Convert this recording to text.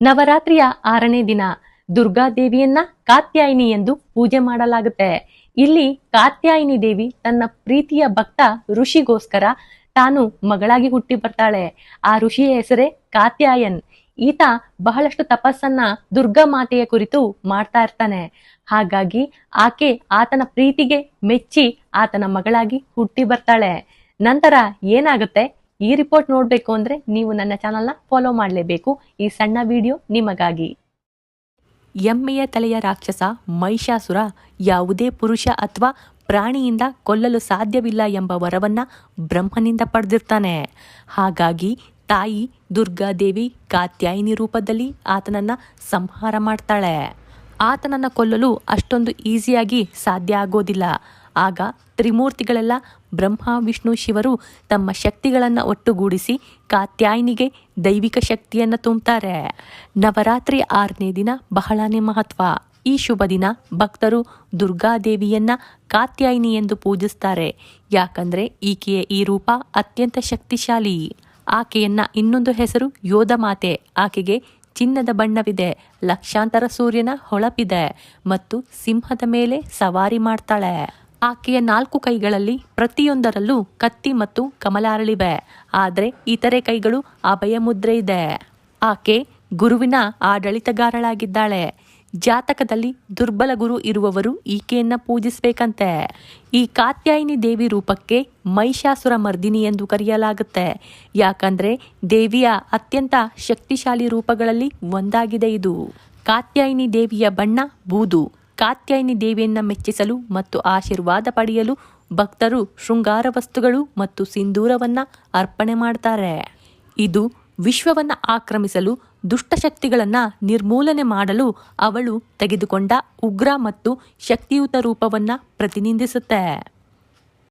ನವರಾತ್ರಿಯ 6ನೇ ದಿನ ದುರ್ಗಾದೇವಿಯನ್ನ ಕಾತ್ಯಾಯಿನಿ ಎಂದು ಪೂಜೆ ಮಾಡಲಾಗುತ್ತೆ. ಇಲ್ಲಿ ಕಾತ್ಯಾಯಿನಿ ದೇವಿ ತನ್ನ ಪ್ರೀತಿಯ ಭಕ್ತ ಋಷಿಗೋಸ್ಕರ ತಾನು ಮಗಳಾಗಿ ಹುಟ್ಟಿ ಬರ್ತಾಳೆ. ಆ ಋಷಿಯ ಹೆಸರೇ ಕಾತ್ಯಾಯನ್. ಈತ ಬಹಳಷ್ಟು ತಪಸ್ಸನ್ನ ದುರ್ಗಾ ಮಾತೆಯ ಕುರಿತು ಮಾಡ್ತಾ ಇರ್ತಾನೆ. ಹಾಗಾಗಿ ಆಕೆ ಆತನ ಪ್ರೀತಿಗೆ ಮೆಚ್ಚಿ ಆತನ ಮಗಳಾಗಿ ಹುಟ್ಟಿ ಬರ್ತಾಳೆ. ನಂತರ ಏನಾಗುತ್ತೆ ಈ ರಿಪೋರ್ಟ್ ನೋಡ್ಬೇಕು ಅಂದ್ರೆ ನೀವು ನನ್ನ ಚಾನಲ್ನ ಫಾಲೋ ಮಾಡಲೇಬೇಕು. ಈ ಸಣ್ಣ ವಿಡಿಯೋ ನಿಮಗಾಗಿ. ಎಮ್ಮೆಯ ತಲೆಯ ರಾಕ್ಷಸ ಮಹಿಷಾಸುರ ಯಾವುದೇ ಪುರುಷ ಅಥವಾ ಪ್ರಾಣಿಯಿಂದ ಕೊಲ್ಲಲು ಸಾಧ್ಯವಿಲ್ಲ ಎಂಬ ವರವನ್ನ ಬ್ರಹ್ಮನಿಂದ ಪಡೆದಿರ್ತಾನೆ. ಹಾಗಾಗಿ ತಾಯಿ ದುರ್ಗಾದೇವಿ ಕಾತ್ಯಾಯಿನಿ ರೂಪದಲ್ಲಿ ಆತನನ್ನ ಸಂಹಾರ ಮಾಡ್ತಾಳೆ. ಆತನನ್ನ ಕೊಲ್ಲಲು ಅಷ್ಟೊಂದು ಈಸಿಯಾಗಿ ಸಾಧ್ಯ ಆಗೋದಿಲ್ಲ. ಆಗ ತ್ರಿಮೂರ್ತಿಗಳೆಲ್ಲ ಬ್ರಹ್ಮ ವಿಷ್ಣು ಶಿವರು ತಮ್ಮ ಶಕ್ತಿಗಳನ್ನು ಒಟ್ಟುಗೂಡಿಸಿ ಕಾತ್ಯಾಯಿನಿಗೆ ದೈವಿಕ ಶಕ್ತಿಯನ್ನು ತುಂಬುತ್ತಾರೆ. ನವರಾತ್ರಿ 6ನೇ ದಿನ ಬಹಳನೇ ಮಹತ್ವ. ಈ ಶುಭ ದಿನ ಭಕ್ತರು ದುರ್ಗಾದೇವಿಯನ್ನ ಕಾತ್ಯಾಯಿನಿ ಎಂದು ಪೂಜಿಸ್ತಾರೆ. ಯಾಕಂದ್ರೆ ಈಕೆಯ ಈ ರೂಪ ಅತ್ಯಂತ ಶಕ್ತಿಶಾಲಿ. ಆಕೆಯನ್ನ ಇನ್ನೊಂದು ಹೆಸರು ಯೋಧ ಮಾತೆ. ಆಕೆಗೆ ಚಿನ್ನದ ಬಣ್ಣವಿದೆ, ಲಕ್ಷಾಂತರ ಸೂರ್ಯನ ಹೊಳಪಿದೆ ಮತ್ತು ಸಿಂಹದ ಮೇಲೆ ಸವಾರಿ ಮಾಡ್ತಾಳೆ. ಆಕೆಯ 4 ಕೈಗಳಲ್ಲಿ ಪ್ರತಿಯೊಂದರಲ್ಲೂ ಕತ್ತಿ ಮತ್ತು ಕಮಲ ಅರಳಿವೆ. ಆದರೆ ಇತರೆ ಕೈಗಳು ಅಭಯ ಮುದ್ರೆ ಇದೆ. ಆಕೆ ಗುರುವಿನ ಆಡಳಿತಗಾರಳಾಗಿದ್ದಾಳೆ. ಜಾತಕದಲ್ಲಿ ದುರ್ಬಲ ಗುರು ಇರುವವರು ಈಕೆಯನ್ನ ಪೂಜಿಸಬೇಕಂತೆ. ಈ ಕಾತ್ಯಾಯಿನಿ ದೇವಿ ರೂಪಕ್ಕೆ ಮಹಿಷಾಸುರ ಮರ್ದಿನಿ ಎಂದು ಕರೆಯಲಾಗುತ್ತೆ. ಯಾಕಂದ್ರೆ ದೇವಿಯ ಅತ್ಯಂತ ಶಕ್ತಿಶಾಲಿ ರೂಪಗಳಲ್ಲಿ ಒಂದಾಗಿದೆ ಇದು. ಕಾತ್ಯಾಯಿನಿ ದೇವಿಯ ಬಣ್ಣ ಬೂದು. ಕಾತ್ಯಾಯಿನಿ ದೇವಿಯನ್ನ ಮೆಚ್ಚಿಸಲು ಮತ್ತು ಆಶೀರ್ವಾದ ಪಡೆಯಲು ಭಕ್ತರು ಶೃಂಗಾರ ವಸ್ತುಗಳು ಮತ್ತು ಸಿಂಧೂರವನ್ನ ಅರ್ಪಣೆ ಮಾಡ್ತಾರೆ. ಇದು ವಿಶ್ವವನ್ನ ಆಕ್ರಮಿಸಲು ದುಷ್ಟಶಕ್ತಿಗಳನ್ನ ನಿರ್ಮೂಲನೆ ಮಾಡಲು ಅವಳು ತೆಗೆದುಕೊಂಡ ಉಗ್ರ ಮತ್ತು ಶಕ್ತಿಯುತ ರೂಪವನ್ನ ಪ್ರತಿನಿಧಿಸುತ್ತೆ.